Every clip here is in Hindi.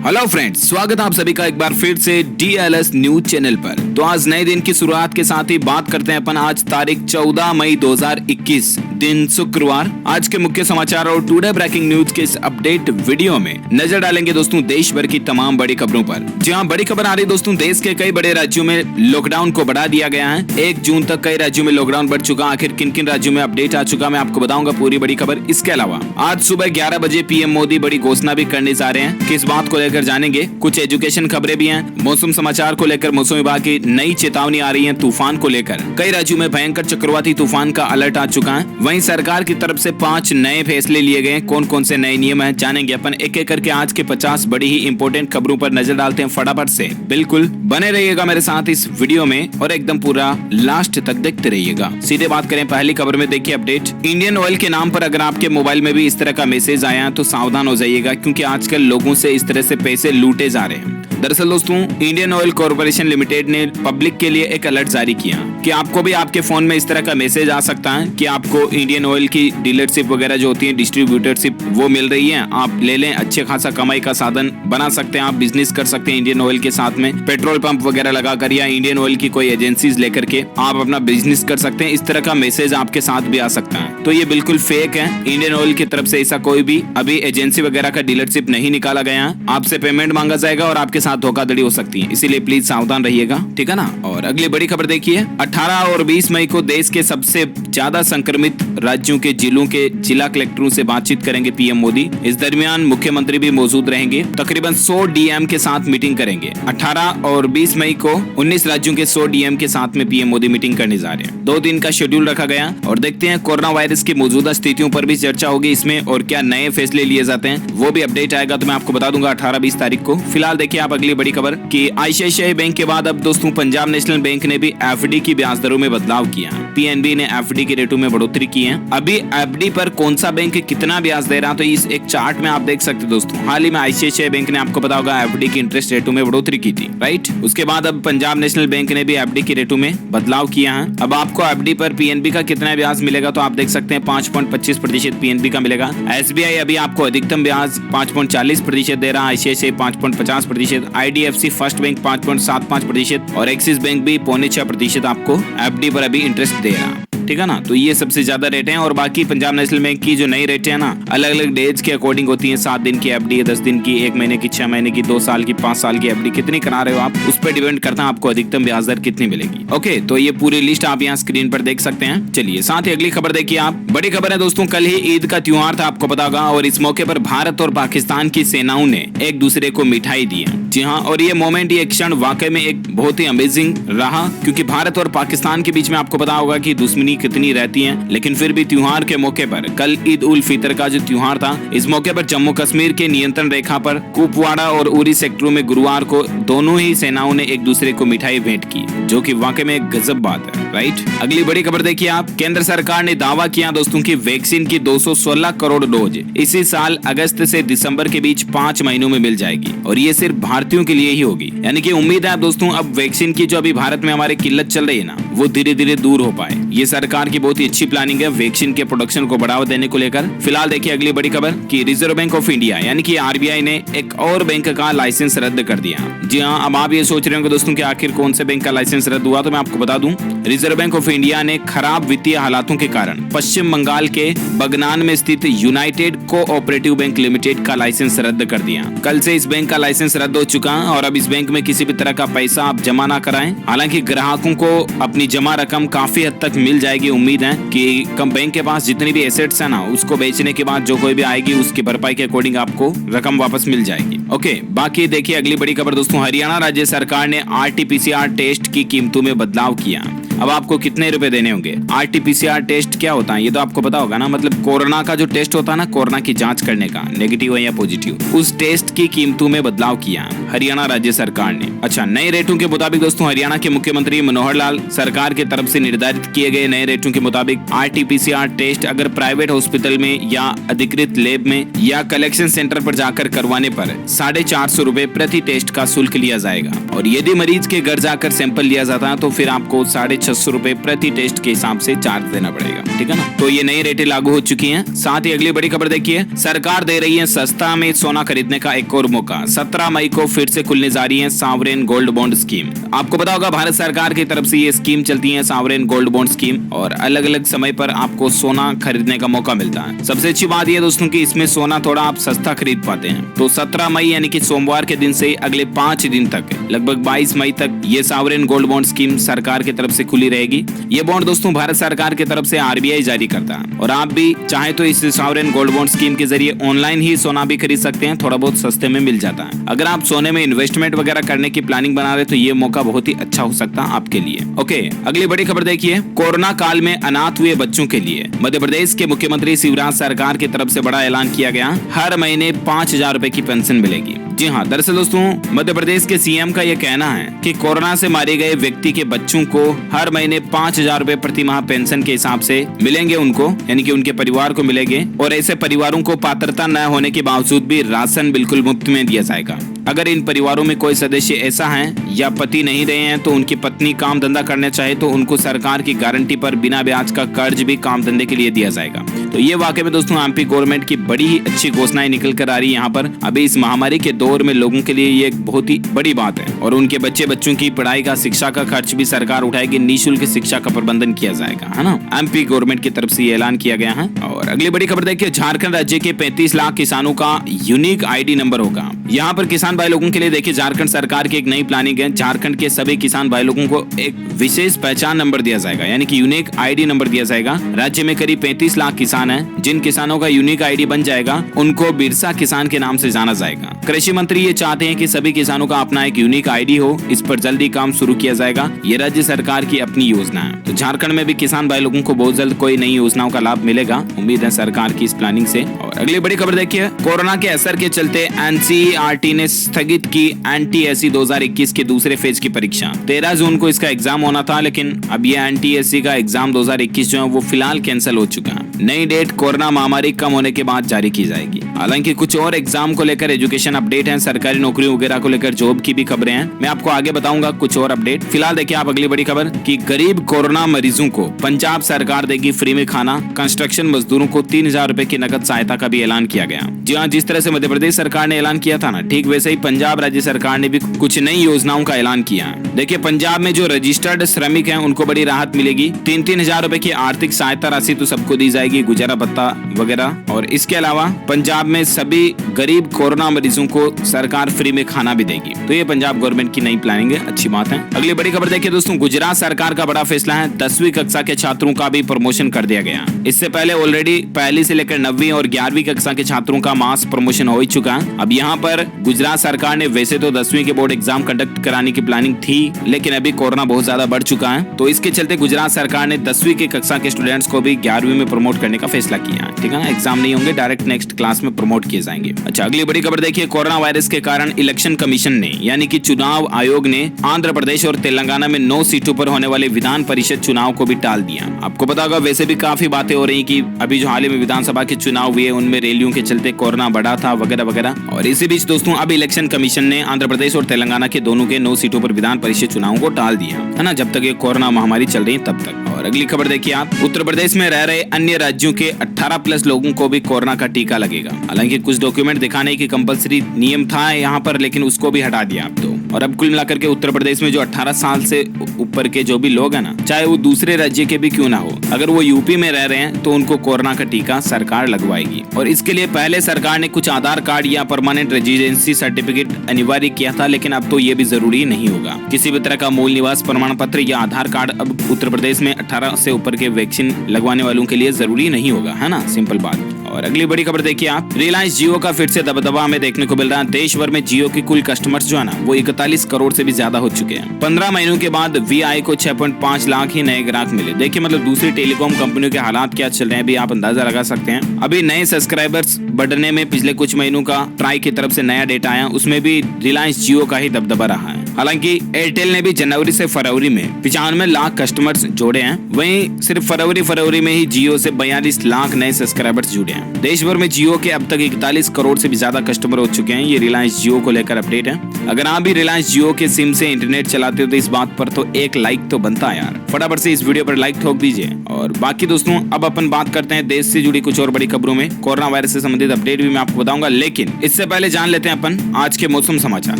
हेलो फ्रेंड्स, स्वागत है आप सभी का एक बार फिर से DLS न्यूज चैनल पर। तो आज नए दिन की शुरुआत के साथ ही बात करते हैं अपन आज तारीख 14 मई 2021 दिन शुक्रवार। आज के मुख्य समाचार और टुडे ब्रेकिंग न्यूज के इस अपडेट वीडियो में नजर डालेंगे दोस्तों देश भर की तमाम बड़ी खबरों पर। जी हाँ, बड़ी खबर आ रही दोस्तों, देश के कई बड़े राज्यों में लॉकडाउन को बढ़ा दिया गया है। 1 जून तक कई राज्यों में लॉकडाउन बढ़ चुका। आखिर किन किन राज्यों में अपडेट आ चुका मैं आपको बताऊंगा पूरी बड़ी खबर। इसके अलावा आज सुबह 11 बजे PM मोदी बड़ी घोषणा भी करने जा रहे हैं। किस बात को लेकर जानेंगे। कुछ एजुकेशन खबरें भी हैं। मौसम समाचार को लेकर मौसम विभाग की नई चेतावनी आ रही है। तूफान को लेकर कई राज्यों में भयंकर चक्रवाती तूफान का अलर्ट आ चुका है। वहीं सरकार की तरफ से 5 नए फैसले लिए गए। कौन कौन से नए नियम हैं जानेंगे अपन एक एक करके। आज के 50 बड़ी ही इंपॉर्टेंट खबरों पर नजर डालते हैं फटाफट से। बिल्कुल बने रहिएगा मेरे साथ इस वीडियो में और एकदम पूरा लास्ट तक देखते रहिएगा। सीधे बात करें पहली खबर में, देखिए अपडेट। इंडियन ऑयल के नाम पर अगर आपके मोबाइल में भी इस तरह का मैसेज आया तो सावधान हो जाइएगा, क्योंकि आजकल लोगों से इस तरह से पैसे लूटे जा रहे हैं। दरअसल दोस्तों, इंडियन ऑयल कॉर्पोरेशन लिमिटेड ने पब्लिक के लिए एक अलर्ट जारी किया कि आपको भी आपके फोन में इस तरह का मैसेज आ सकता है कि आपको इंडियन ऑयल की डीलरशिप वगैरह जो होती है, डिस्ट्रीब्यूटरशिप, वो मिल रही है। आप ले लें, अच्छे खासा कमाई का साधन बना सकते हैं। आप बिजनेस कर सकते हैं इंडियन ऑयल के साथ में, पेट्रोल पंप वगैरह लगाकर या इंडियन ऑयल की कोई एजेंसीज लेकर के आप अपना बिजनेस कर सकते हैं। इस तरह का मैसेज आपके साथ भी आ सकता है। तो ये बिल्कुल फेक है। इंडियन ऑयल की तरफ से ऐसा कोई भी अभी एजेंसी वगैरह का डीलरशिप नहीं निकाला गया है। आपसे पेमेंट मांगा जाएगा और आपके साथ धोखाधड़ी हो सकती है, इसीलिए प्लीज सावधान रहिएगा, ठीक है ना। और अगली बड़ी खबर देखिए, 18 और 20 मई को देश के सबसे ज्यादा संक्रमित राज्यों के जिलों के जिला कलेक्टरों से बातचीत करेंगे PM मोदी। इस दरमियान मुख्यमंत्री भी मौजूद रहेंगे। तकरीबन 100 DM के साथ मीटिंग करेंगे। 18 और 20 मई को 19 राज्यों के 100 DM के साथ में PM मोदी मीटिंग करने जा रहे हैं। 2 दिन का शेड्यूल रखा गया और देखते हैं कोरोना वायरस की मौजूदा स्थितियों पर भी चर्चा होगी इसमें, और क्या नए फैसले लिए जाते हैं वो भी अपडेट आएगा तो मैं आपको बता दूंगा 18-20 तारीख को। फिलहाल देखिए आप अगली बड़ी खबर कि ICICI बैंक के बाद अब दोस्तों पंजाब नेशनल बैंक ने भी FD की ब्याज दरों में बदलाव किया। PNB ने FD के रेटों में बढ़ोतरी की है। अभी FD पर कौन सा बैंक कितना ब्याज दे रहा है तो इस एक चार्ट में आप देख सकते हैं दोस्तों। हाल ही में ICICI बैंक ने आपको पता होगा FD की इंटरेस्ट रेटों में बढ़ोतरी की थी, राइट। उसके बाद अब पंजाब नेशनल बैंक ने भी FD के रेटों में बदलाव किया है। अब आपको FD पर PNB का कितना ब्याज मिलेगा तो आप देख सकते हैं 5.25% PNB का मिलेगा। SBI अभी आपको अधिकतम ब्याज 5.40% दे रहा है। ICICI 5.50%, IDFC फर्स्ट बैंक 5.75% और एक्सिस बैंक भी 5.6% आपको FD पर अभी इंटरेस्ट दे रहा है, ठीक है ना। तो ये सबसे ज्यादा रेट हैं और बाकी पंजाब नेशनल बैंक की जो नई रेट है ना, अलग अलग डेज के अकॉर्डिंग होती है। 7 दिन की FD, 10 दिन की, 1 महीने की, 6 महीने की, 2 साल की, 5 साल की FD कितनी करा रहे हो आप, उस पर डिपेंड करता है आपको अधिकतम ब्याज दर कितनी मिलेगी। ओके, तो ये पूरी लिस्ट आप यहाँ स्क्रीन पर देख सकते हैं। चलिए साथ ही अगली खबर देखिए आप। बड़ी खबर है दोस्तों, कल ही ईद का त्योहार था, आपको पता होगा, और इस मौके पर भारत और पाकिस्तान की सेनाओं ने एक दूसरे को मिठाई दी है। जी हाँ, और ये मोमेंट, ये क्षण वाकई में एक बहुत ही अमेजिंग रहा, क्योंकि भारत और पाकिस्तान के बीच में आपको पता होगा कि दुश्मनी कितनी रहती है, लेकिन फिर भी त्योहार के मौके पर, कल ईद उल फितर का जो त्योहार था, इस मौके पर जम्मू कश्मीर के नियंत्रण रेखा पर कुपवाड़ा और उरी सेक्टरों में गुरुवार को दोनों ही सेनाओं ने एक दूसरे को मिठाई भेंट की, जो कि वाकई में एक गजब बात है, राइट। अगली बड़ी खबर देखिए आप। केंद्र सरकार ने दावा किया दोस्तों की वैक्सीन की 216 करोड़ डोज इसी साल अगस्त से दिसंबर के बीच 5 महीनों में मिल जाएगी, और ये सिर्फ भारतीयों के लिए ही होगी। यानी कि उम्मीद है दोस्तों अब वैक्सीन की जो अभी भारत में हमारी किल्लत चल रही है ना, वो धीरे धीरे दूर हो पाए। ये सरकार की बहुत ही अच्छी प्लानिंग है वैक्सीन के प्रोडक्शन को बढ़ावा देने को लेकर। फिलहाल देखिए अगली बड़ी खबर कि रिजर्व बैंक ऑफ इंडिया यानी कि RBI ने एक और बैंक का लाइसेंस रद्द कर दिया। जी हाँ, अब आप ये सोच रहे होंगे दोस्तों कि आखिर कौन से बैंक का लाइसेंस रद्द हुआ, तो मैं आपको बता दूं, रिजर्व बैंक ऑफ इंडिया ने खराब वित्तीय हालातों के कारण पश्चिम बंगाल के बगनान में स्थित यूनाइटेड कोऑपरेटिव बैंक लिमिटेड का लाइसेंस रद्द कर दिया। कल से इस बैंक का लाइसेंस रद्द हो चुका है और अब इस बैंक में किसी भी तरह का पैसा आप जमा ना कराएं। हालांकि ग्राहकों को अपनी जमा रकम काफी हद तक मिल जाएगी। उम्मीद है कि बैंक के पास जितनी भी एसेट्स है ना, उसको बेचने के बाद जो कोई भी आएगी उसकी भरपाई के अकॉर्डिंग आपको रकम वापस मिल जाएगी। ओके, बाकी देखिए अगली बड़ी खबर दोस्तों, हरियाणा राज्य सरकार ने RT-PCR टेस्ट की कीमतों में बदलाव किया। अब आपको कितने रुपए देने होंगे। RT-PCR टेस्ट क्या होता है ये तो आपको पता होगा ना, मतलब कोरोना का जो टेस्ट होता है ना, कोरोना की जांच करने का, नेगेटिव है या पॉजिटिव, उस टेस्ट की कीमतों में बदलाव किया हरियाणा राज्य सरकार ने। अच्छा, नए रेटों के मुताबिक दोस्तों हरियाणा के मुख्यमंत्री मनोहर लाल सरकार की तरफ से निर्धारित किए गए नए रेटों के मुताबिक RT-PCR टेस्ट अगर प्राइवेट हॉस्पिटल में या अधिकृत लैब में या कलेक्शन सेंटर पर जाकर करवाने पर 450 रुपए प्रति टेस्ट का शुल्क लिया जाएगा, और यदि मरीज के घर जाकर सैंपल लिया जाता है तो फिर आपको 450 ₹600 प्रति टेस्ट के हिसाब से चार्ज देना पड़ेगा, ठीक है ना। तो ये नई रेटें लागू हो चुकी हैं। साथ ही अगली बड़ी खबर देखिए, सरकार दे रही है सस्ता में सोना खरीदने का एक और मौका। 17 मई को फिर से खुलने जा रही है सावरेन गोल्ड बॉन्ड स्कीम। आपको पता होगा भारत सरकार की तरफ से ये स्कीम चलती है, सावरेन गोल्ड बॉन्ड स्कीम, और अलग अलग समय पर आपको सोना खरीदने का मौका मिलता है। सबसे अच्छी बात यह दोस्तों कि इसमें सोना थोड़ा आप सस्ता खरीद पाते हैं। तो 17 मई यानी कि सोमवार के दिन से अगले 5 दिन तक, लगभग 22 मई तक ये सावरेन गोल्ड बॉन्ड स्कीम सरकार की तरफ से खुली रहेगी। ये बॉन्ड दोस्तों भारत सरकार की तरफ से आरबीआई जारी करता है, और आप भी चाहे तो इस सावरेन गोल्ड बॉन्ड स्कीम के जरिए ऑनलाइन ही सोना भी खरीद सकते हैं, थोड़ा बहुत सस्ते में मिल जाता है। अगर आप सोने में इन्वेस्टमेंट वगैरह करने की प्लानिंग बना रहे तो ये मौका बहुत ही अच्छा हो सकता है आपके लिए। ओके, अगली बड़ी खबर देखिए, कोरोना काल में अनाथ हुए बच्चों के लिए मध्य प्रदेश के मुख्यमंत्री शिवराज सरकार की तरफ से बड़ा ऐलान किया गया। हर महीने 5,000 रुपए की पेंशन मिलेगी। जी हाँ, दरअसल दोस्तों मध्य प्रदेश के सीएम का यह कहना है कि कोरोना से मारे गए व्यक्ति के बच्चों को हर महीने 5,000 रुपए प्रति माह पेंशन के हिसाब से मिलेंगे उनको, यानी कि उनके परिवार को मिलेंगे। और ऐसे परिवारों को पात्रता न होने के बावजूद भी राशन बिल्कुल मुफ्त में दिया जाएगा। अगर इन परिवारों में कोई सदस्य ऐसा है या पति नहीं रहे हैं तो उनकी पत्नी काम धंधा करना चाहे तो उनको सरकार की गारंटी पर बिना ब्याज का कर्ज भी काम धंधे के लिए दिया जाएगा। तो ये वाकई में दोस्तों एमपी गवर्नमेंट की बड़ी ही अच्छी घोषणाएं निकल कर आ रही है यहाँ पर। अभी इस महामारी के दौर में लोगों के लिए ये एक बहुत ही बड़ी बात है, और उनके बच्चों की पढ़ाई का, शिक्षा का खर्च भी सरकार उठाएगी। निःशुल्क शिक्षा का प्रबंधन किया जाएगा, है ना। एमपी गवर्नमेंट की तरफ से ये ऐलान किया गया है। और अगली बड़ी खबर देखिए, झारखंड राज्य के 35 लाख किसानों का यूनिक आईडी नंबर होगा। यहाँ पर किसान भाई लोगों के लिए देखिए झारखंड सरकार की एक नई प्लानिंग है। झारखंड के सभी किसान भाई लोगों को एक विशेष पहचान नंबर दिया जाएगा, यानी कि यूनिक आईडी नंबर दिया जाएगा। राज्य में करीब 35 लाख किसान हैं। जिन किसानों का यूनिक आईडी बन जाएगा उनको बिरसा किसान के नाम से जाना जाएगा। कृषि मंत्री ये चाहते हैं कि सभी किसानों का अपना एक यूनिक आईडी हो। इस पर जल्दी काम शुरू किया जाएगा। ये राज्य सरकार की अपनी योजना है। तो झारखंड में भी किसान भाई लोगों को बहुत जल्द कोई नई योजनाओं का लाभ मिलेगा, उम्मीद है सरकार की इस प्लानिंग से। और अगली बड़ी खबर देखिए, कोरोना के असर के चलते एनसीईआरटी ने स्थगित की एनटीएससी 2021 के दूसरे फेज की परीक्षा। 13 जून को इसका एग्जाम होना था, लेकिन अब ये एनटीएससी का एग्जाम 2021 जो है वो फिलहाल कैंसिल हो चुका है। नई डेट कोरोना महामारी कम होने के बाद जारी की जाएगी। हालांकि कुछ और एग्जाम को लेकर एजुकेशन अपडेट है, सरकारी नौकरी वगैरह को लेकर जॉब की भी खबरें हैं, मैं आपको आगे बताऊंगा कुछ और अपडेट। फिलहाल देखिए आप अगली बड़ी खबर कि गरीब कोरोना मरीजों को पंजाब सरकार देगी फ्री में खाना। कंस्ट्रक्शन मजदूरों को 3,000 रुपए की नकद सहायता का भी ऐलान किया गया। जी हाँ, जिस तरह से मध्य प्रदेश सरकार ने ऐलान किया था ना, ठीक वैसे ही पंजाब राज्य सरकार ने भी कुछ नई योजनाओं का ऐलान किया है। देखिए पंजाब में जो रजिस्टर्ड श्रमिक हैं उनको बड़ी राहत मिलेगी। 3-3 हजार रुपए की आर्थिक सहायता राशि तो सबको दी जाएगी, गुजारा भत्ता वगैरह। और इसके अलावा पंजाब में सभी गरीब कोरोना मरीजों को सरकार फ्री में खाना भी देगी। तो ये पंजाब गवर्नमेंट की नई प्लानिंग है, अच्छी बात है। अगली बड़ी खबर देखिए दोस्तों, गुजरात सरकार का बड़ा फैसला है। 10वीं कक्षा के छात्रों का भी प्रमोशन कर दिया गया। इससे पहले ऑलरेडी पहली से लेकर 9वीं और 11वीं कक्षा के छात्रों का मास प्रमोशन हो ही चुका है। अब यहाँ पर गुजरात सरकार ने वैसे तो 10वीं के बोर्ड एग्जाम कंडक्ट कराने की प्लानिंग थी, लेकिन अभी कोरोना बहुत ज्यादा बढ़ चुका है, तो इसके चलते गुजरात सरकार ने 10वीं की कक्षा के स्टूडेंट्स को भी 11वीं में प्रमोट करने का फैसला किया है, ठीक है ना। एग्जाम नहीं होंगे, डायरेक्ट नेक्स्ट क्लास में प्रमोट किए जाएंगे। अच्छा, अगली बड़ी खबर देखिए, कोरोना वायरस के कारण इलेक्शन कमीशन ने यानी कि चुनाव आयोग ने आंध्र प्रदेश और तेलंगाना में 9 सीटों पर होने वाले विधान परिषद चुनाव को भी टाल दिया। आपको पता होगा वैसे भी काफी बातें हो रही कि अभी जो हाल ही में विधानसभा के चुनाव हुए उनमें रैलियों के चलते कोरोना बढ़ा था वगैरह वगैरह। और इसी बीच दोस्तों अब इलेक्शन कमीशन ने आंध्र प्रदेश और तेलंगाना के दोनों के 9 सीटों पर विधान परिषद चुनाव को टाल दिया है ना, जब तक ये कोरोना महामारी चल रही है तब तक। और अगली खबर देखिए आप, उत्तर प्रदेश में रह रहे अन्य राज्यों के 18+ लोगों को भी कोरोना का टीका लगेगा। हालांकि कुछ डॉक्यूमेंट दिखाने की कंपलसरी नियम था यहाँ पर, लेकिन उसको भी हटा दिया अब तो। और अब कुल मिलाकर के उत्तर प्रदेश में जो 18 साल से ऊपर के जो भी लोग हैं ना, चाहे वो दूसरे राज्य के भी क्यों ना हो, अगर वो यूपी में रह रहे हैं तो उनको कोरोना का टीका सरकार लगवाएगी। और इसके लिए पहले सरकार ने कुछ आधार कार्ड या परमानेंट रेजिडेंसी सर्टिफिकेट अनिवार्य किया था, लेकिन अब तो ये भी जरूरी नहीं होगा। किसी भी तरह का मूल निवास प्रमाण पत्र या आधार कार्ड अब उत्तर प्रदेश में 18 से ऊपर के वैक्सीन लगवाने वालों के लिए जरूरी नहीं होगा, है ना, सिंपल बात। और अगली बड़ी खबर देखिए आप, रिलायंस जियो का फिर से दबदबा हमें देखने को मिल रहा है। देश भर में जियो की कुल कस्टमर्स जो है ना वो 41 करोड़ से भी ज्यादा हो चुके हैं। 15 महीनों के बाद VI को 6.5 लाख ही नए ग्राहक मिले। देखिए मतलब दूसरी टेलीकॉम कंपनियों के हालात क्या चल रहे हैं अभी आप अंदाजा लगा सकते हैं। अभी नए सब्सक्राइबर्स बढ़ने में पिछले कुछ महीनों का ट्राई की तरफ से नया डेटा आया, उसमें भी रिलायंस जियो का ही दबदबा रहा है। हालांकि एयरटेल ने भी जनवरी से फरवरी में 95 लाख कस्टमर्स जोड़े हैं, वहीं सिर्फ फरवरी में ही जियो से 42 लाख नए सब्सक्राइबर्स जुड़े हैं। देश भर में जियो के अब तक 41 करोड़ से भी ज्यादा कस्टमर हो चुके हैं। ये रिलायंस जियो को लेकर अपडेट है। अगर आप भी रिलायंस जियो के सिम से इंटरनेट चलाते हो तो इस बात पर तो एक लाइक तो बनता है यार। फटाफट से इस वीडियो पर लाइक ठोक दीजिए। और बाकी दोस्तों अब अपन बात करते हैं देश से जुड़ी कुछ और बड़ी खबरों में। कोरोना वायरस से संबंधित अपडेट भी मैं आपको बताऊंगा, लेकिन इससे पहले जान लेते हैं अपन आज के मौसम समाचार।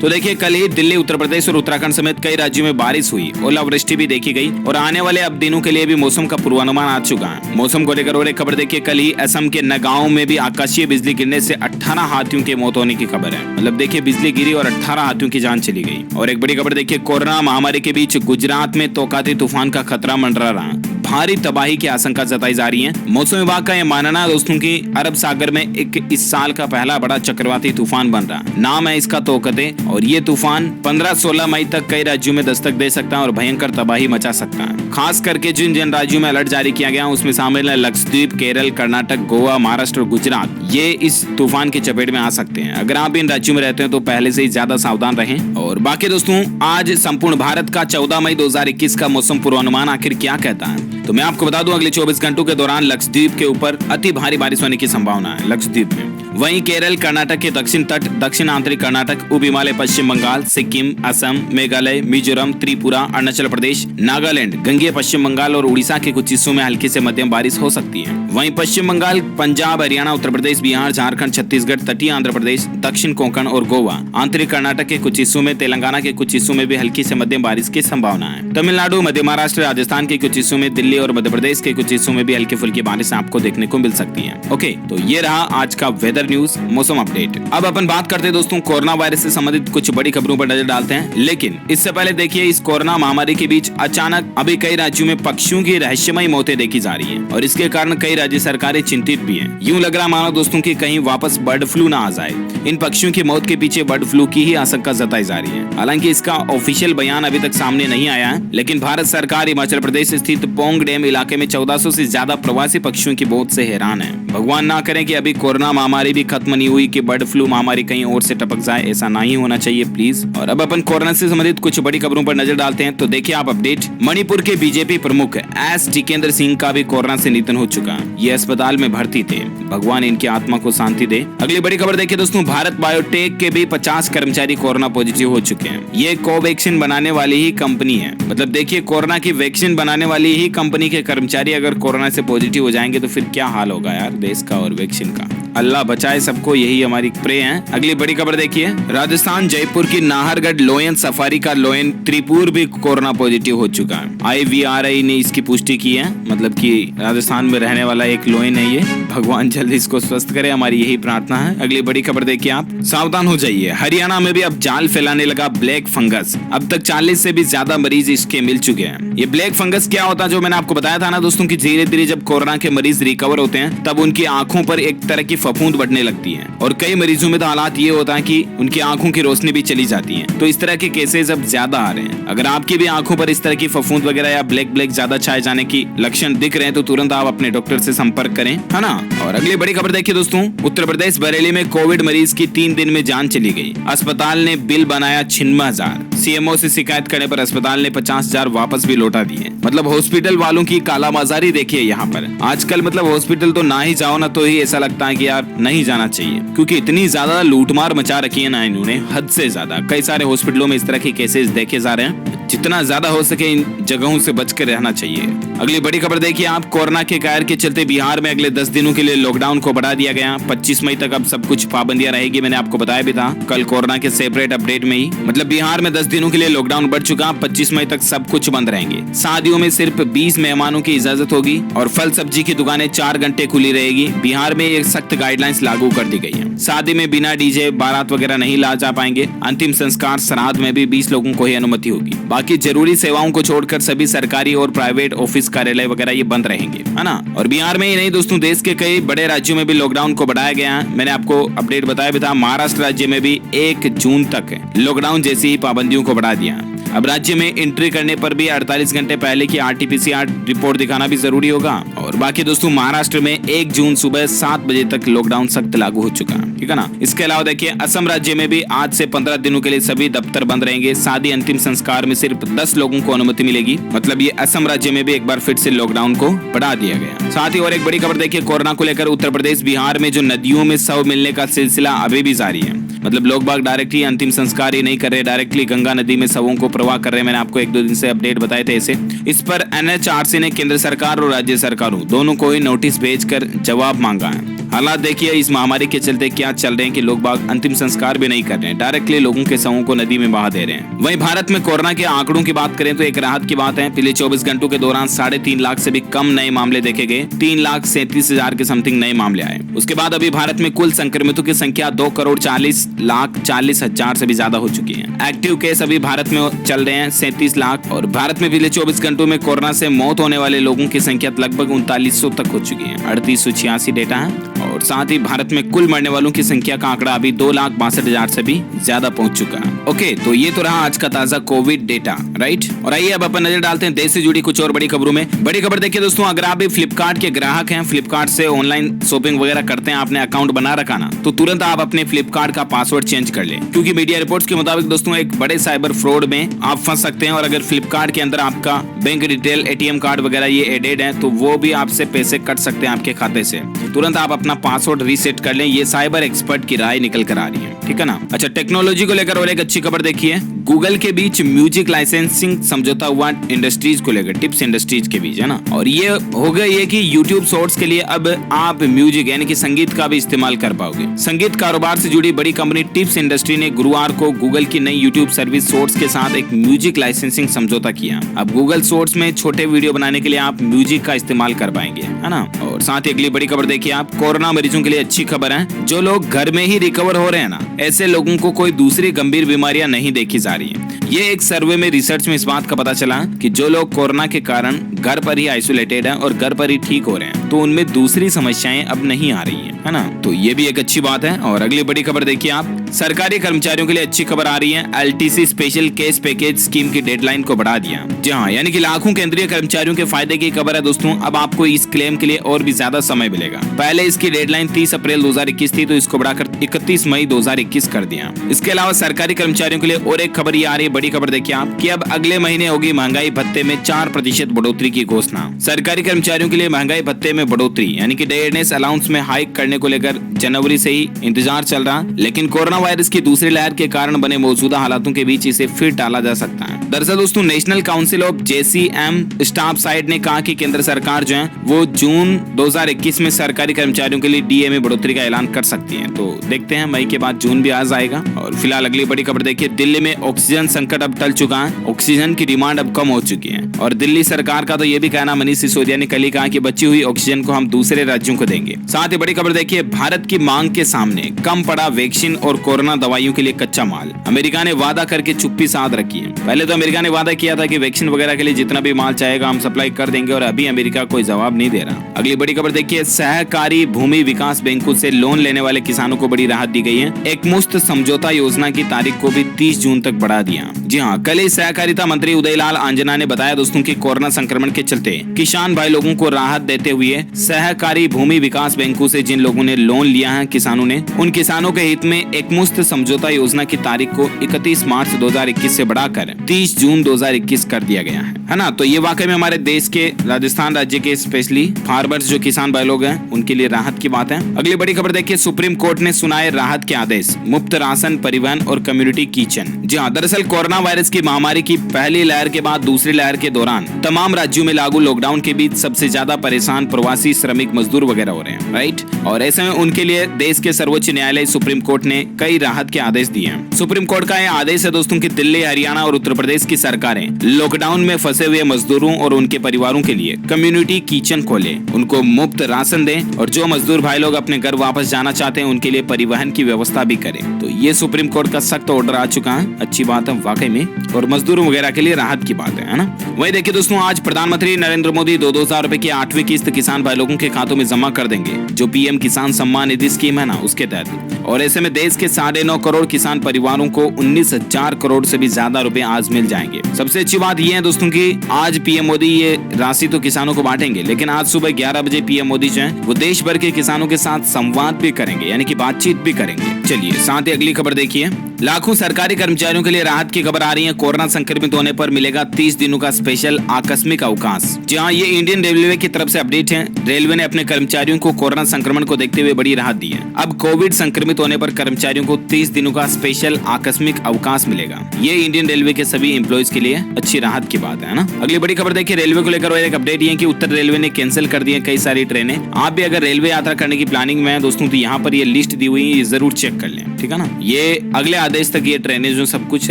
तो देखिए, कल ही दिल्ली, उत्तर प्रदेश और उत्तराखंड समेत कई राज्यों में बारिश हुई, ओलावृष्टि भी देखी गई और आने वाले अब दिनों के लिए भी मौसम का पूर्वानुमान आ चुका है। मौसम को लेकर और एक खबर देखिए, कल ही असम के नगांव में भी आकाशीय बिजली गिरने से 18 हाथियों की मौत होने की खबर है। मतलब देखिए, बिजली गिरी और 18 हाथियों की जान चली गई। और एक बड़ी खबर देखिए, कोरोना महामारी के बीच गुजरात में तोकाती तूफान का खतरा मंडरा रहा, भारी तबाही की आशंका जताई जा रही है। मौसम विभाग का यह मानना है दोस्तों की अरब सागर में एक इस साल का पहला बड़ा चक्रवाती तूफान बन रहा है। नाम है इसका तोकते और ये तूफान 15-16 मई तक कई राज्यों में दस्तक दे सकता है और भयंकर तबाही मचा सकता है। खास करके जिन जिन राज्यों में अलर्ट जारी किया गया उसमें शामिल है लक्षद्वीप, केरल, कर्नाटक, गोवा, महाराष्ट्र और गुजरात। ये इस तूफान की चपेट में आ सकते हैं। अगर आप इन राज्यों में रहते हैं तो पहले से ही ज्यादा सावधान रहें। और बाकी दोस्तों, आज संपूर्ण भारत का 14 मई 2021 का मौसम पूर्वानुमान आखिर क्या कहता है, तो मैं आपको बता दूं, अगले 24 घंटों के दौरान लक्षद्वीप के ऊपर अति भारी बारिश होने की संभावना है लक्षद्वीप में। वहीं केरल, कर्नाटक के दक्षिण तट, दक्षिण आंतरिक कर्नाटक, उप हिमालय, पश्चिम बंगाल, सिक्किम, असम, मेघालय, मिजोरम, त्रिपुरा, अरुणाचल प्रदेश, नागालैंड, गंगेय पश्चिम बंगाल और उड़ीसा के कुछ हिस्सों में हल्की से मध्यम बारिश हो सकती है। वहीं पश्चिम बंगाल, पंजाब, हरियाणा, उत्तर प्रदेश, बिहार, झारखंड, छत्तीसगढ़, तटीय आंध्र प्रदेश, दक्षिण कोंकण और गोवा, आंतरिक कर्नाटक के कुछ हिस्सों में, तेलंगाना के कुछ हिस्सों में भी हल्की से मध्यम बारिश की संभावना है। तमिलनाडु, मध्य महाराष्ट्र, राजस्थान के कुछ हिस्सों में, दिल्ली और मध्य प्रदेश के कुछ हिस्सों में भी हल्की फुल्की बारिश आपको देखने को मिल सकती है। ओके, तो ये रहा आज का वेदर न्यूज, मौसम अपडेट। अब अपन बात करते हैं दोस्तों कोरोना वायरस से संबंधित कुछ बड़ी खबरों पर नजर डालते हैं, लेकिन इससे पहले देखिए, इस कोरोना महामारी के बीच अचानक अभी कई राज्यों में पक्षियों की रहस्यमयी मौतें देखी जा रही हैं और इसके कारण कई राज्य सरकारें चिंतित भी हैं। यूं लग रहा मानो दोस्तों कि कहीं वापस बर्ड फ्लू ना आ जाए। इन पक्षियों की मौत के पीछे बर्ड फ्लू की ही आशंका जताई जा रही है। हालांकि इसका ऑफिशियल बयान अभी तक सामने नहीं आया है, लेकिन भारत सरकार हिमाचल प्रदेश स्थित पोंग डैम इलाके में 1400 से ज्यादा प्रवासी पक्षियों की मौत से हैरान है। भगवान ना करे कि अभी कोरोना महामारी भी खत्म नहीं हुई कि बर्ड फ्लू महामारी कहीं और से टपक जाए, ऐसा नहीं होना चाहिए प्लीज। और अब अपन कोरोना से संबंधित कुछ बड़ी खबरों पर नजर डालते हैं। तो देखिए आप अपडेट, मणिपुर के बीजेपी प्रमुख एस टिकेंद्र सिंह का भी कोरोना से निधन हो चुका है। ये अस्पताल में भर्ती थे, भगवान इनकी आत्मा को शांति दे। अगली बड़ी खबर देखिए दोस्तों, भारत बायोटेक के भी 50 कर्मचारी कोरोना पॉजिटिव हो चुके हैं। ये कोवैक्सीन बनाने वाली ही कंपनी है। मतलब देखिए, कोरोना की वैक्सीन बनाने वाली ही कंपनी के कर्मचारी अगर कोरोना से पॉजिटिव हो जाएंगे तो फिर क्या हाल होगा यार देश का और वैक्सीन का। अल्लाह बचाए सबको, यही हमारी प्रे है। अगली बड़ी खबर देखिए, राजस्थान जयपुर की नाहरगढ़ लोयन सफारी का लोयन त्रिपुर भी कोरोना पॉजिटिव हो चुका है। IVRI ने इसकी पुष्टि की है, मतलब कि राजस्थान में रहने वाला एक लोयन है ये। भगवान जल्दी इसको स्वस्थ करे, हमारी यही प्रार्थना है। अगली बड़ी खबर देखिए, आप सावधान हो जाइए, हरियाणा में भी अब जाल फैलाने लगा ब्लैक फंगस। अब तक 40 से भी ज्यादा मरीज इसके मिल चुके हैं। ये ब्लैक फंगस क्या होता है, जो मैंने आपको बताया था ना दोस्तों की धीरे धीरे जब कोरोना के मरीज रिकवर होते हैं तब उनकी आंखों पर एक तरह की फफूंद बढ़ने लगती है और कई मरीजों में तो हालात ये होता है कि उनकी आंखों की रोशनी भी चली जाती है। तो इस तरह के केसेस अब ज्यादा आ रहे हैं। अगर आपकी भी आंखों पर इस तरह की फफूंद वगैरह या ब्लैक ज्यादा छाए जाने की लक्षण दिख रहे हैं तो तुरंत आप अपने डॉक्टर से संपर्क करें, है ना। और अगली बड़ी खबर देखिए दोस्तों, उत्तर प्रदेश बरेली में कोविड मरीज की 3 दिन में जान चली गई। अस्पताल ने बिल बनाया 96,000। CMO से शिकायत करने पर अस्पताल ने 50,000 वापस भी लौटा दिए। मतलब हॉस्पिटल वालों की कालाबाजारी देखिए यहाँ पर। आजकल मतलब हॉस्पिटल तो ना ही जाओ ना, तो ही ऐसा लगता है कि यार नहीं जाना चाहिए, क्योंकि इतनी ज्यादा लूटमार मचा रखी है ना इन्होंने, हद से ज्यादा। कई सारे हॉस्पिटलों में इस तरह के केसेस देखे जा रहे हैं। जितना ज्यादा हो सके इन जगहों से बचकर रहना चाहिए। अगली बड़ी खबर देखिए आप, कोरोना के कहर के चलते बिहार में अगले 10 दिनों के लिए लॉकडाउन को बढ़ा दिया गया। 25 मई तक अब सब कुछ पाबंदियां रहेगी। मैंने आपको बताया भी था कल कोरोना के सेपरेट अपडेट में ही। मतलब बिहार में 10 दिनों के लिए लॉकडाउन बढ़ चुका। 25 मई तक सब कुछ बंद रहेंगे। शादियों में सिर्फ 20 मेहमानों की इजाजत होगी और फल सब्जी की दुकानें 4 घंटे खुली रहेगी। बिहार में एक सख्त गाइडलाइंस लागू कर दी गई है। शादी में बिना डीजे बारात वगैरह नहीं ला जा पाएंगे। अंतिम संस्कार श्राद्ध में भी 20 लोगों को ही अनुमति होगी। बाकी जरूरी सेवाओं को छोड़कर सभी सरकारी और प्राइवेट ऑफिस, कार्यालय वगैरह ये बंद रहेंगे, है ना। और बिहार में ही नहीं दोस्तों, देश के कई बड़े राज्यों में भी लॉकडाउन को बढ़ाया गया है। मैंने आपको अपडेट बताया भी था। महाराष्ट्र राज्य में भी 1 जून तक लॉकडाउन जैसी ही पाबंदियों को बढ़ा दिया। अब राज्य में एंट्री करने पर भी 48 घंटे पहले की RT-PCR रिपोर्ट दिखाना भी जरूरी होगा। और बाकी दोस्तों, महाराष्ट्र में 1 जून सुबह 7 बजे तक लॉकडाउन सख्त लागू हो चुका है, ठीक है ना। इसके अलावा देखिए, असम राज्य में भी आज से 15 दिनों के लिए सभी दफ्तर बंद रहेंगे। शादी अंतिम संस्कार में सिर्फ 10 लोगों को अनुमति मिलेगी। मतलब ये असम राज्य में भी एक बार फिर से लॉकडाउन को बढ़ा दिया गया। साथ ही और एक बड़ी खबर देखिए, कोरोना को लेकर उत्तर प्रदेश, बिहार में जो नदियों में शव मिलने का सिलसिला अभी भी जारी है। मतलब लोग बाग डायरेक्टली अंतिम संस्कार ही नहीं कर रहे, डायरेक्टली गंगा नदी में शवों को प्रवाह कर रहे हैं। मैंने आपको 1-2 दिन से अपडेट बताए थे ऐसे। इस पर NHRC ने केंद्र सरकार और राज्य सरकारों दोनों को ही नोटिस भेजकर जवाब मांगा है। हालात देखिए इस महामारी के चलते क्या चल रहे हैं कि लोग बाग अंतिम संस्कार भी नहीं कर रहे हैं, डायरेक्टली लोगों के शवों को नदी में बहा दे रहे हैं। वहीं भारत में कोरोना के आंकड़ों की बात करें तो एक राहत की बात है। पिछले 24 घंटों के दौरान 3.5 लाख से भी कम नए मामले देखे गए, 3,37,000 के समथिंग नए मामले आए। उसके बाद अभी भारत में कुल संक्रमितों की संख्या 2,40,40,000 से भी ज्यादा हो चुकी है। एक्टिव केस अभी भारत में चल रहे हैं 37 लाख और भारत में पिछले 24 घंटों में कोरोना से मौत होने वाले लोगों की संख्या लगभग 3900 तक हो चुकी है। 3886 डेटा है और साथ ही भारत में कुल मरने वालों की संख्या का आंकड़ा अभी 2,62,000 से भी ज्यादा पहुंच चुका है। ओके, तो ये तो रहा आज का ताजा कोविड डेटा, राइट। और आइए अब अपन नजर डालते हैं देश से जुड़ी कुछ और बड़ी खबरों में। बड़ी खबर देखिए दोस्तों, अगर आप भी फ्लिपकार्ट के ग्राहक हैं, फ्लिपकार्ट से ऑनलाइन शॉपिंग वगैरह करते हैं, आपने अकाउंट बना रखा ना, तो तुरंत आप अपने फ्लिपकार्ट का पासवर्ड चेंज कर लें, क्योंकि मीडिया रिपोर्ट्स के मुताबिक दोस्तों एक बड़े साइबर फ्रॉड में आप फंस सकते हैं। और अगर फ्लिपकार्ट के अंदर आपका बैंक डिटेल, ATM कार्ड वगैरह ये एडेड है तो वो भी आपसे पैसे कट सकते हैं आपके खाते से। तुरंत आप अपना पासवर्ड रीसेट कर लें, ये साइबर एक्सपर्ट की राय निकल कर आ रही है, ठीक है ना। अच्छा, टेक्नोलॉजी को लेकर और एक अच्छी खबर देखिए, गूगल के बीच म्यूजिक लाइसेंसिंग समझौता हुआ इंडस्ट्रीज को लेकर, टिप्स इंडस्ट्रीज के बीच, है ना। और ये हो गया ये कि यूट्यूब शॉर्ट्स के लिए अब आप म्यूजिक यानी कि संगीत का भी इस्तेमाल कर पाओगे। संगीत कारोबार से जुड़ी बड़ी कंपनी टिप्स इंडस्ट्री ने गुरुवार को गूगल की नई यूट्यूब सर्विस शॉर्ट्स के साथ एक म्यूजिक लाइसेंसिंग समझौता किया। अब गूगल शॉर्ट्स में छोटे वीडियो बनाने के लिए आप म्यूजिक का इस्तेमाल कर पाएंगे, है ना। और साथ ही अगली बड़ी खबर देखिए आप, कोरोना मरीजों के लिए अच्छी खबर है। जो लोग घर में ही रिकवर हो रहे हैं ना, ऐसे लोगों को कोई दूसरी गंभीर बीमारियां नहीं देखी जा रही है। ये एक सर्वे में, रिसर्च में इस बात का पता चला कि जो लोग कोरोना के कारण घर पर ही आइसोलेटेड हैं और घर पर ही ठीक हो रहे हैं, तो उनमें दूसरी समस्याएं अब नहीं आ रही है ना। तो ये भी एक अच्छी बात है। और अगली बड़ी खबर देखिए आप, सरकारी कर्मचारियों के लिए अच्छी खबर आ रही है। LTC special case package scheme की डेडलाइन को बढ़ा दिया। जी हाँ, यानी कि लाखों केंद्रीय कर्मचारियों के फायदे की खबर है दोस्तों। अब आपको इस क्लेम के लिए और भी ज्यादा समय मिलेगा। पहले इसकी डेडलाइन 30 अप्रैल 2021 थी, तो इसको बढ़ाकर 31 मई 2021 कर दिया। इसके अलावा सरकारी कर्मचारियों के लिए और एक खबर ये आ रही है, बड़ी खबर देखिए आप, कि अब अगले महीने होगी महंगाई भत्ते में 4% बढ़ोतरी की घोषणा। सरकारी कर्मचारियों के लिए महंगाई भत्ते में बढ़ोतरी यानी कि डेयरनेस अलाउंस में हाइक करने को लेकर जनवरी से ही इंतजार चल रहा, लेकिन कोरोना वायरस की दूसरी लहर के कारण बने मौजूदा हालातों के बीच इसे फिर टाला जा सकता है। दरअसल दोस्तों, national council of JCM staff side ने कहा कि केंद्र सरकार जो है वो जून 2021 में सरकारी कर्मचारियों के लिए DA में बढ़ोतरी का ऐलान कर सकती है। तो देखते हैं, मई के बाद जून भी आ जाएगा। और फिलहाल अगली बड़ी खबर देखिए, दिल्ली में ऑक्सीजन संकट अब टल चुका है। ऑक्सीजन की डिमांड अब कम हो चुकी है और दिल्ली सरकार का तो ये भी कहना, मनीष सिसोदिया ने कल ही कहा कि बची हुई ऑक्सीजन को हम दूसरे राज्यों को देंगे। साथ ही बड़ी खबर देखिए, भारत की मांग के सामने कम पड़ा वैक्सीन और कोरोना दवाइयों के लिए कच्चा माल। अमेरिका ने वादा करके चुप्पी साध रखी है। पहले तो अमेरिका ने वादा किया था कि वैक्सीन वगैरह के लिए जितना भी माल चाहेगा हम सप्लाई कर देंगे, और अभी अमेरिका कोई जवाब नहीं दे रहा। अगली बड़ी खबर देखिए, सहकारी भूमि विकास बैंकों से लोन लेने वाले किसानों को बड़ी राहत दी गई है। एक मुश्त समझौता योजना की तारीख को भी 30 जून तक बढ़ा दिया। जी हाँ, कल ही सहकारिता मंत्री उदयलाल आंजना ने बताया दोस्तों कि कोरोना संक्रमण के चलते किसान भाई लोगों को राहत देते हुए सहकारी भूमि विकास बैंकों से जिन लोगों ने लोन लिया है किसानों ने, उन किसानों के हित में एक मुश्त समझौता योजना की तारीख को 31 मार्च 2021 से बढ़ाकर 30 जून 2021 कर दिया गया है ना। तो ये वाकई में हमारे देश के राजस्थान राज्य के स्पेशली फार्मर्स जो किसान भाई लोग हैं उनके लिए राहत की बात है। अगली बड़ी खबर देखिए, सुप्रीम कोर्ट ने सुनाए राहत के आदेश, मुफ्त राशन, परिवहन और कम्युनिटी किचन। जी हाँ, दरअसल कोरोना वायरस की महामारी की पहली लहर के बाद दूसरी लहर के दौरान तमाम राज्यों में लागू लॉकडाउन के बीच सबसे ज्यादा परेशान प्रवासी श्रमिक मजदूर वगैरह हो रहे हैं, राइट। और ऐसे में उनके लिए देश के सर्वोच्च न्यायालय सुप्रीम कोर्ट ने कई राहत के आदेश दिए हैं। सुप्रीम कोर्ट का यह आदेश है दोस्तों कि दिल्ली, हरियाणा और उत्तर प्रदेश की सरकारें लॉकडाउन में फंसे हुए मजदूरों और उनके परिवारों के लिए कम्युनिटी किचन खोले, उनको मुफ्त राशन दें, और जो मजदूर भाई लोग अपने घर वापस जाना चाहते हैं उनके लिए परिवहन की व्यवस्था भी करें। तो ये सुप्रीम कोर्ट का सख्त ऑर्डर आ चुका है, अच्छी बात है वाकई में, और मजदूरों वगैरह के लिए राहत की बात है ना। वही देखिए दोस्तों, आज प्रधानमंत्री नरेंद्र मोदी 2-2 हजार रुपए की 8वीं किस्त किसान भाई लोगों के खातों में जमा कर देंगे, जो PM किसान सम्मान निधि स्कीम है ना, उसके तहत। और ऐसे में देश के 9.5 करोड़ किसान परिवारों को 19,000 करोड़ से भी ज्यादा रुपए आज मिल जाएंगे। सबसे अच्छी बात यह है दोस्तों कि आज PM मोदी ये राशि तो किसानों को बांटेंगे, लेकिन आज सुबह 11 बजे PM मोदी जो है वो देश भर के किसानों के साथ संवाद भी करेंगे, यानी कि बातचीत भी करेंगे। चलिए साथ ही अगली खबर देखिए, लाखों सरकारी कर्मचारियों के लिए राहत की खबर आ रही है। कोरोना संक्रमित संक्रमित होने पर मिलेगा 30 दिनों का स्पेशल आकस्मिक अवकाश। जी हाँ, ये इंडियन रेलवे की तरफ से अपडेट है। रेलवे ने अपने कर्मचारियों को कोरोना संक्रमण को देखते हुए बड़ी राहत दी है। अब कोविड संक्रमित होने पर कर्मचारियों को 30 दिनों का स्पेशल आकस्मिक अवकाश मिलेगा। ये इंडियन रेलवे के सभी एम्प्लॉइज के लिए अच्छी राहत की बात है ना। अगली बड़ी खबर देखिए रेलवे को लेकर एक अपडेट ये है कि उत्तर रेलवे ने कैंसिल कर दी है कई सारी ट्रेनें। आप भी अगर रेलवे यात्रा करने की प्लानिंग में है दोस्तों, तो यहाँ पर ये लिस्ट दी हुई है, जरूर चेक कर लें, ठीक है ना। ये अगले आदेश तक ये ट्रेनें जो सब कुछ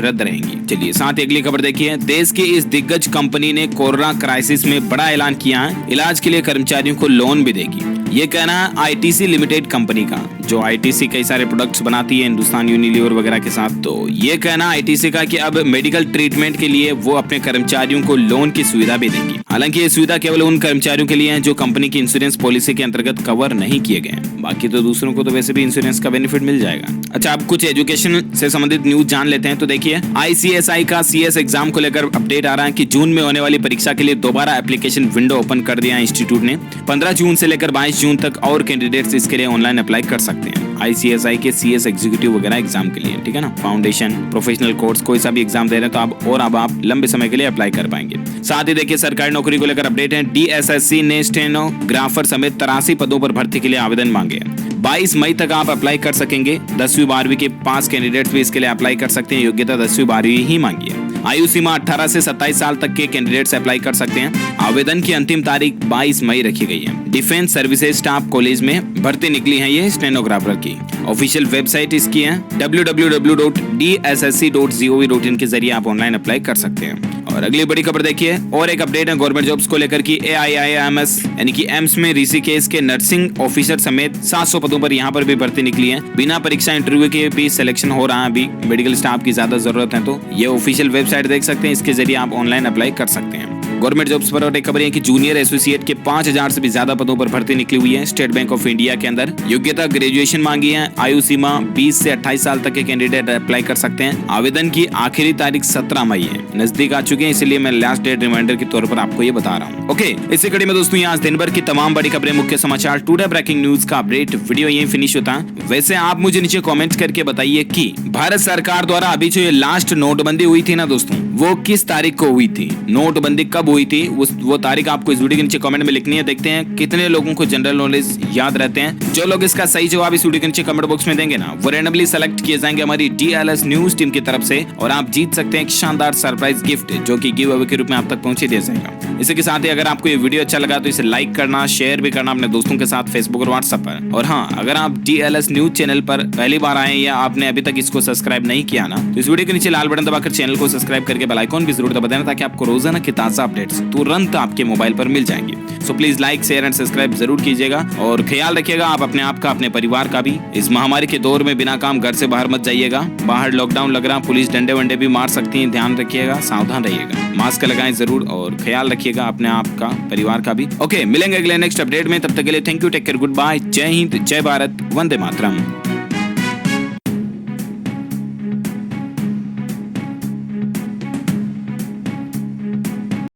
रद्द रहेंगी। चलिए साथ ही अगली खबर देखिए, देश की इस दिग्गज कंपनी ने कोरोना क्राइसिस में बड़ा ऐलान किया है, इलाज के लिए कर्मचारियों को लोन भी देगी। ये कहना है आईटीसी लिमिटेड कंपनी का, जो आईटीसी कई सारे प्रोडक्ट्स बनाती है हिंदुस्तान यूनिलीवर वगैरह के साथ। तो ये कहना आईटीसी का कि अब मेडिकल ट्रीटमेंट के लिए वो अपने कर्मचारियों को लोन की सुविधा भी देंगी। हालांकि ये सुविधा केवल उन कर्मचारियों के लिए है जो कंपनी की इंश्योरेंस पॉलिसी के अंतर्गत कवर नहीं किए गए। बाकी तो दूसरों को तो वैसे भी इंश्योरेंस का बेनिफिट मिल जाएगा। अच्छा, अब कुछ एजुकेशन से संबंधित न्यूज जान लेते हैं। तो देखिए आईसीएसआई का सीएस एग्जाम को लेकर अपडेट आ रहा है कि जून में होने वाली परीक्षा के लिए दोबारा एप्लीकेशन विंडो ओपन कर दिया इंस्टीट्यूट ने। 15 जून से लेकर 22 जून तक और कैंडिडेट्स इसके लिए ऑनलाइन अप्लाई कर सकते हैं आईसीएसआई के सीएस एग्जीक्यूटिव वगैरह एग्जाम के लिए, ठीक है ना। फाउंडेशन, प्रोफेशनल कोर्स, कोई सा भी एग्जाम दे रहे हैं तो अब आप लंबे समय के लिए अप्लाई कर पाएंगे। साथ ही देखिए सरकारी नौकरी को लेकर अपडेट है। डीएसएससी ने स्टेनोग्राफर समेत 83 पदों पर भर्ती के लिए आवेदन मांगे हैं। 22 मई तक आप अप्लाई कर सकेंगे। 10वीं 12वीं के पास कैंडिडेट्स भी इसके लिए अप्लाई कर सकते हैं। योग्यता 10वीं 12वीं ही मांगी है। आयु सीमा 18 से 27 साल तक के कैंडिडेट्स अप्लाई कर सकते हैं। आवेदन की अंतिम तारीख 22 मई रखी गई है। डिफेंस सर्विसेज स्टाफ कॉलेज में भर्ती निकली है ये स्टेनोग्राफर की। ऑफिशियल वेबसाइट इसकी है www.dssc.gov.in के जरिए आप ऑनलाइन अप्लाई कर सकते हैं। और अगली बड़ी खबर देखिए, और एक अपडेट है गवर्नमेंट जॉब्स को लेकर कि AIIMS यानी कि एम्स में ऋषिकेश के नर्सिंग ऑफिसर समेत 700 पदों पर यहाँ पर भी भर्ती निकली है। बिना परीक्षा इंटरव्यू के भी सिलेक्शन हो रहा है। अभी मेडिकल स्टाफ की ज्यादा जरूरत है, तो ये ऑफिशियल वेबसाइट देख सकते हैं, इसके जरिए आप ऑनलाइन अप्लाई कर सकते हैं। गवर्नमेंट जॉब्स पर और एक खबर है कि जूनियर एसोसिएट के 5000 से भी ज्यादा पदों पर भर्ती निकली हुई है स्टेट बैंक ऑफ इंडिया के अंदर। योग्यता ग्रेजुएशन मांगी है। आयु सीमा 20 से 28 साल तक के कैंडिडेट अप्लाई कर सकते हैं। आवेदन की आखिरी तारीख 17 मई है। नजदीक आ चुके हैं, इसलिए मैं लास्ट डेट रिमाइंडर के तौर पर आपको ये बता रहा हूँ। ओके, इसी कड़ी में दोस्तों यहाँ दिन भर की तमाम बड़ी खबरें, मुख्य समाचार, टुडे ब्रेकिंग न्यूज का अपडेट वीडियो यही फिनिश होता है। वैसे आप मुझे नीचे कॉमेंट करके बताइए कि भारत सरकार द्वारा अभी जो ये लास्ट नोटबंदी हुई थी ना दोस्तों, वो किस तारीख को हुई थी? नोटबंदी कब हुई थी वो तारीख आपको इस वीडियो के नीचे कमेंट में लिखनी है। देखते हैं कितने लोगों को जनरल नॉलेज याद रहते हैं। जो लोग इसका सही जवाब इस वीडियो के नीचे कमेंट बॉक्स में देंगे ना, वो रैंडमली सेलेक्ट किए जाएंगे हमारी DLS न्यूज टीम की तरफ से, और आप जीत सकते हैं एक शानदार सरप्राइज गिफ्ट जो कि गिव अवे के रूप में आप तक पहुंचे दिया जाएगा। इसी के साथ ही अगर आपको ये वीडियो अच्छा लगा तो इसे लाइक करना, शेयर भी करना अपने दोस्तों के साथ फेसबुक और व्हाट्सएप पर। और हाँ, अगर आप DLS न्यूज चैनल पर पहली बार आए या आपने अभी तक इसको सब्सक्राइब नहीं किया ना, तो इस वीडियो के नीचे लाल बटन दबाकर चैनल को सब्सक्राइब करके बेल आइकॉन भी जरूर दबा देना, ताकि आपको रोजाना की ताजा अपडेट्स तुरंत आपके मोबाइल पर मिल जाएंगे। So please like, share and subscribe जरूर कीजिएगा, और ख्याल रखिएगा आप अपने आप का, अपने परिवार का भी। इस महामारी के दौर में बिना काम घर से बाहर मत जाइएगा। बाहर लॉकडाउन लग रहा, पुलिस डंडे वंडे भी मार सकती है, ध्यान रखिएगा, सावधान रहिएगा, मास्क लगाएं जरूर, और ख्याल रखिएगा अपने आप का, परिवार का भी। ओके, मिलेंगे अगले नेक्स्ट अपडेट में, तब तक के लिए thank you, take care, good bye, जय हिंद, जय भारत, वंदे मातरम।